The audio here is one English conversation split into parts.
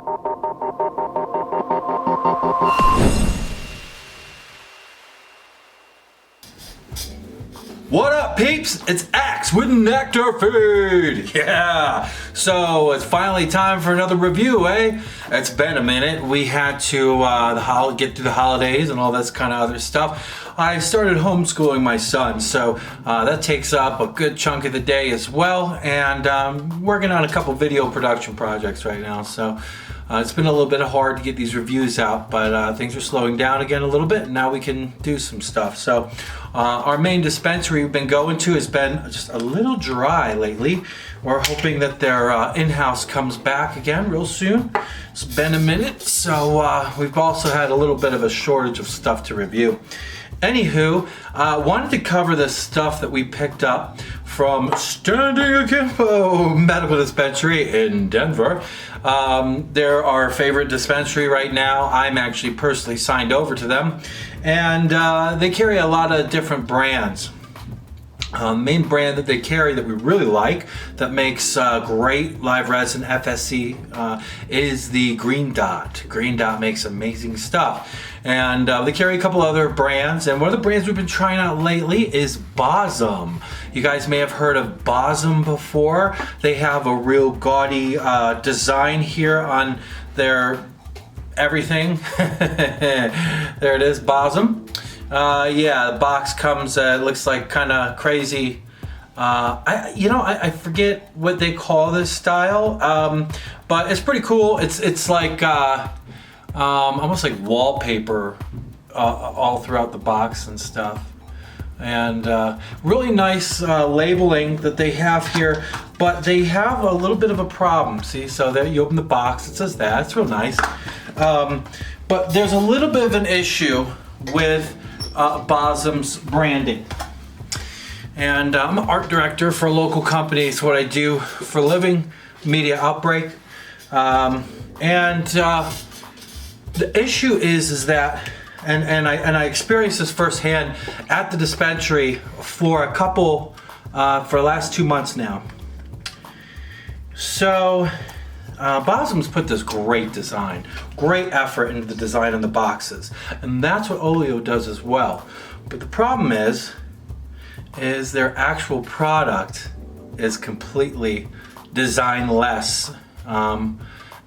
What up, peeps? It's Axe with Nectar Feed. Yeah. So it's finally time for another review, eh? It's been a minute. We had to get through the holidays and all this kind of other stuff. I started homeschooling my son, so that takes up a good chunk of the day as well. And working on a couple video production projects right now. So it's been a little bit hard to get these reviews out, but things are slowing down again a little bit, and now we can do some stuff. So our main dispensary we've been going to has been just a little dry lately. We're hoping that their in-house comes back again real soon. It's been a minute, so we've also had a little bit of a shortage of stuff to review. Anywho, wanted to cover the stuff that we picked up from Standing Akimbo Medical Dispensary in Denver. They're our favorite dispensary right now. I'm actually personally signed over to them, and they carry a lot of different brands. Main brand that they carry that we really like, that makes great live resin FSC, is the Green Dot. Green Dot makes amazing stuff. And they carry a couple other brands, and one of the brands we've been trying out lately is BOSM. You guys may have heard of BOSM before. They have a real gaudy design here on their everything. There it is, BOSM. Yeah, the box comes, looks like kind of crazy. I forget what they call this style, but it's pretty cool. It's like almost like wallpaper all throughout the box and stuff. And really nice labeling that they have here, but they have a little bit of a problem. See, so there you open the box, it says that, it's real nice. But there's a little bit of an issue with BOSM's branding. And I'm an art director for a local company. It's what I do for a living, Media Outbreak. The issue is that, and I experienced this firsthand at the dispensary for a couple, for the last 2 months now. So BOSM's put this great design, great effort into the design on the boxes, and that's what Oleo does as well. But the problem is their actual product is completely design-less,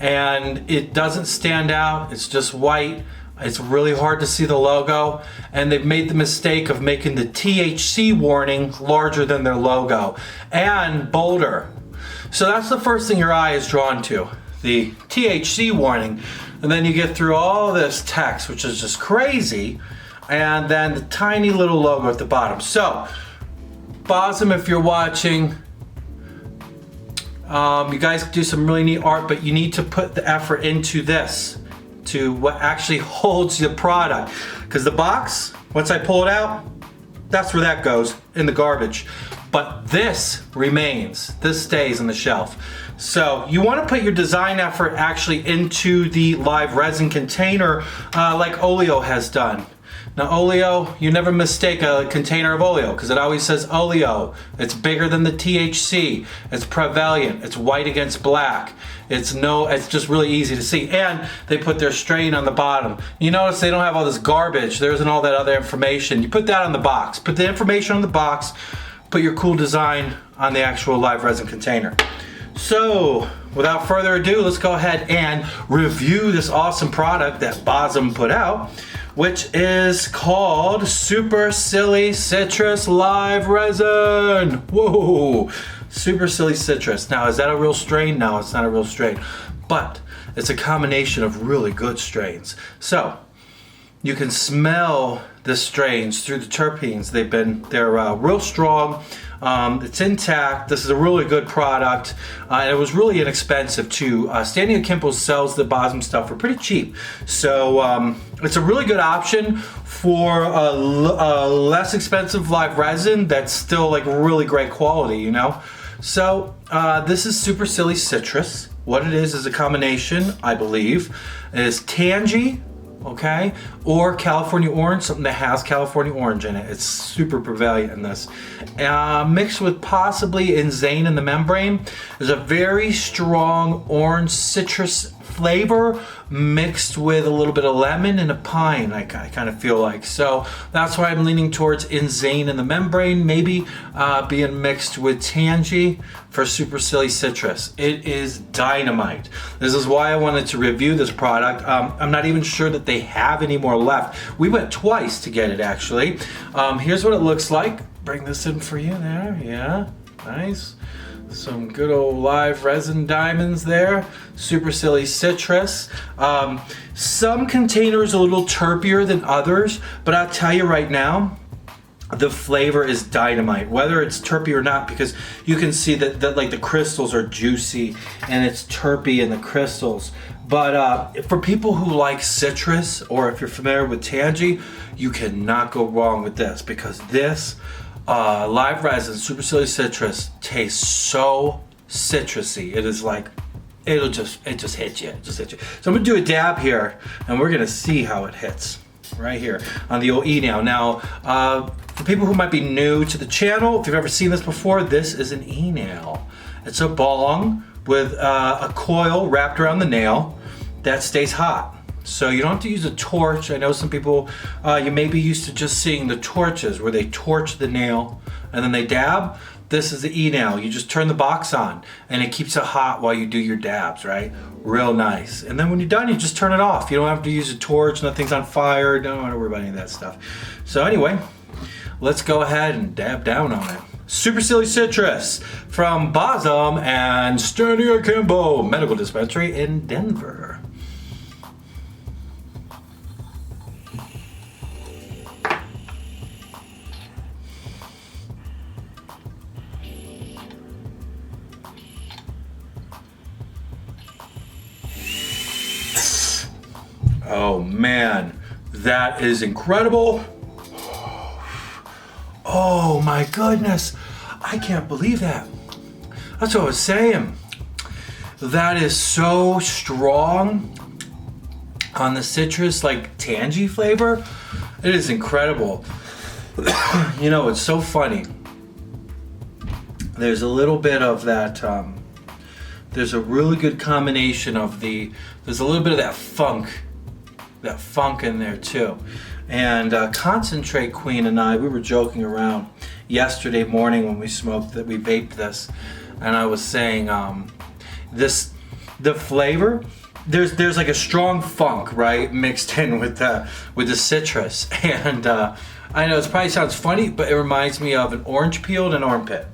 and it doesn't stand out. It's just white. It's really hard to see the logo, and they've made the mistake of making the THC warning larger than their logo and bolder. So that's the first thing your eye is drawn to, the THC warning. And then you get through all this text, which is just crazy, and then the tiny little logo at the bottom. So, BOSM, if you're watching, you guys do some really neat art, but you need to put the effort into this, to what actually holds the product. Because the box, once I pull it out, that's where that goes, in the garbage. But this remains, this stays on the shelf. So you want to put your design effort actually into the live resin container like Oleo has done. Now Oleo, you never mistake a container of Oleo because it always says Oleo. It's bigger than the THC. It's prevalent. It's white against black. It's just really easy to see. And they put their strain on the bottom. You notice they don't have all this garbage. There isn't all that other information. You put that on the box. Put the information on the box. Put your cool design on the actual live resin container. So, without further ado, let's go ahead and review this awesome product that BOSM put out, which is called Super Silly Citrus Live Resin. Whoa, Super Silly Citrus. Now, is that a real strain? No, it's not a real strain, but it's a combination of really good strains. So, you can smell the strains through the terpenes. They're real strong. It's intact. This is a really good product. And it was really inexpensive too. Standing Akimbo sells the BOSM stuff for pretty cheap. So it's a really good option for a less expensive live resin that's still like really great quality, you know? So this is Super Silly Citrus. What it is a combination, I believe, is Tangie, okay, or California orange, something that has California orange in it. It's super prevalent in this. Mixed with possibly Inzane in the membrane. There's a very strong orange citrus flavor mixed with a little bit of lemon and a pine, I kind of feel like. So that's why I'm leaning towards Inzane in the membrane, maybe being mixed with Tangie for super silly citrus. It is dynamite. This is why I wanted to review this product. I'm not even sure that they have any more left. We went twice to get it, actually. Here's what it looks like. Bring this in for you there. Yeah, nice. Some good old live resin diamonds there. Super silly citrus. Some containers a little terpier than others, but I'll tell you right now, the flavor is dynamite, whether it's terpy or not, because you can see that like the crystals are juicy and it's terpy in the crystals. But for people who like citrus, or if you're familiar with Tangie, you cannot go wrong with this, because this live resin super silly citrus tastes so citrusy. It is like it just hits you. So I'm gonna do a dab here, and we're gonna see how it hits right here on the old e-nail. Now, for people who might be new to the channel, if you've ever seen this before, this is an e-nail. It's a bong with a coil wrapped around the nail that stays hot. So you don't have to use a torch. I know some people, you may be used to just seeing the torches where they torch the nail and then they dab. This is the e-nail. You just turn the box on and it keeps it hot while you do your dabs, right? Real nice. And then when you're done, you just turn it off. You don't have to use a torch, nothing's on fire. Don't worry about any of that stuff. So anyway, let's go ahead and dab down on it. Super Silly Citrus from BOSM and Standing Akimbo Medical Dispensary in Denver. Oh man, that is incredible. Oh my goodness, I can't believe that. That's what I was saying. That is so strong on the citrus, like Tangie flavor. It is incredible. You know, it's so funny. There's a little bit of that, there's a really good combination of there's a little bit of that funk in there too. And Concentrate Queen and I, we were joking around yesterday morning when we smoked that we vaped this, and I was saying the flavor, there's like a strong funk, right, mixed in with the citrus. And I know it probably sounds funny, but it reminds me of an orange peel and an armpit.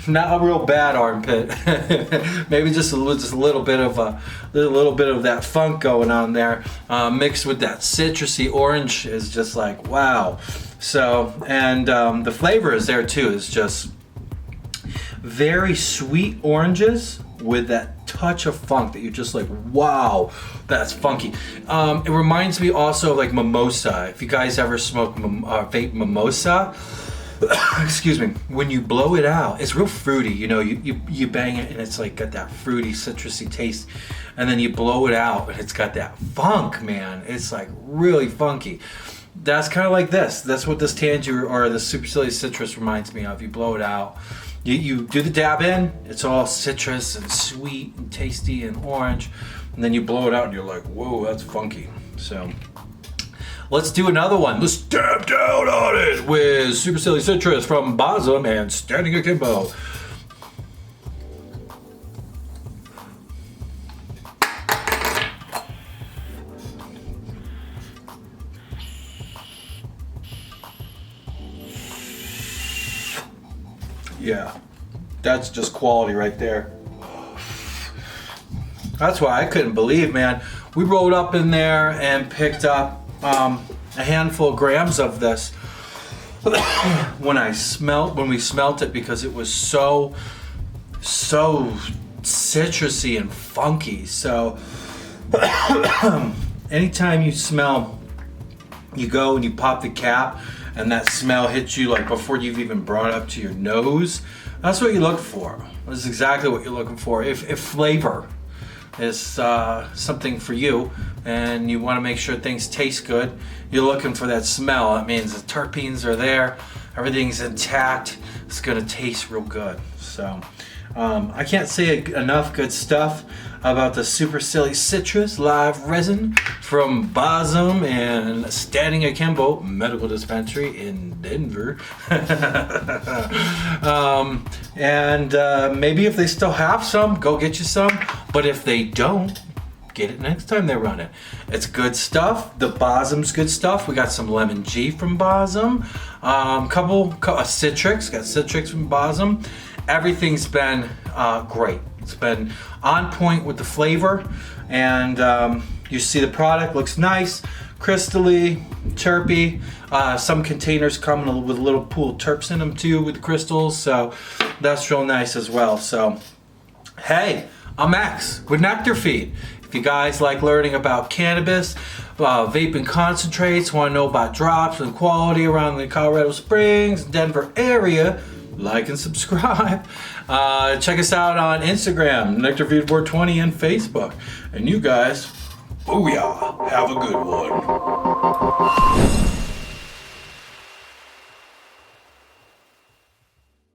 Not a real bad armpit. Maybe just a little bit of that funk going on there, mixed with that citrusy orange is just like wow. So, and the flavor is there too. It's just very sweet oranges with that touch of funk that you're just like, wow, that's funky. It reminds me also of like mimosa. If you guys ever smoke vape mimosa, excuse me, when you blow it out, it's real fruity. You know, you bang it and it's like got that fruity, citrusy taste, and then you blow it out and it's got that funk, man. It's like really funky. That's kind of like this. That's what this Tangie or the Super Silly Citrus reminds me of. You blow it out. You do the dab in, it's all citrus and sweet and tasty and orange, and then you blow it out and you're like, whoa, that's funky. So let's do another one. Let's dab down on it with Super Silly Citrus from BOSM and Standing Akimbo. Yeah, that's just quality right there. That's why I couldn't believe, man. We rolled up in there and picked up a handful of grams of this when we smelt it, because it was so citrusy and funky. So anytime you smell, you go and you pop the cap and that smell hits you like before you've even brought it up to your nose, that's what you look for. That's exactly what you're looking for. If flavor is something for you and you want to make sure things taste good, you're looking for that smell. That means the terpenes are there, everything's intact, it's gonna taste real good. So I can't say enough good stuff about the Super Silly Citrus Live Resin from BOSM and Standing Akimbo Medical Dispensary in Denver. Maybe if they still have some, go get you some. But if they don't, get it next time they run it. It's good stuff. The BOSM's good stuff. We got some Lemon G from BOSM. Couple Citrix. Got Citrix from BOSM. Everything's been great. It's been on point with the flavor, and you see the product looks nice, crystally, terpy. Some containers come with a little pool of terps in them too with the crystals, so that's real nice as well. So, hey, I'm Max with Nectar Feed. If you guys like learning about cannabis, vaping concentrates, want to know about drops and quality around the Colorado Springs, Denver area, like and subscribe. Check us out on Instagram, Nectar Feed 420, and Facebook. And you guys, booyah, have a good one.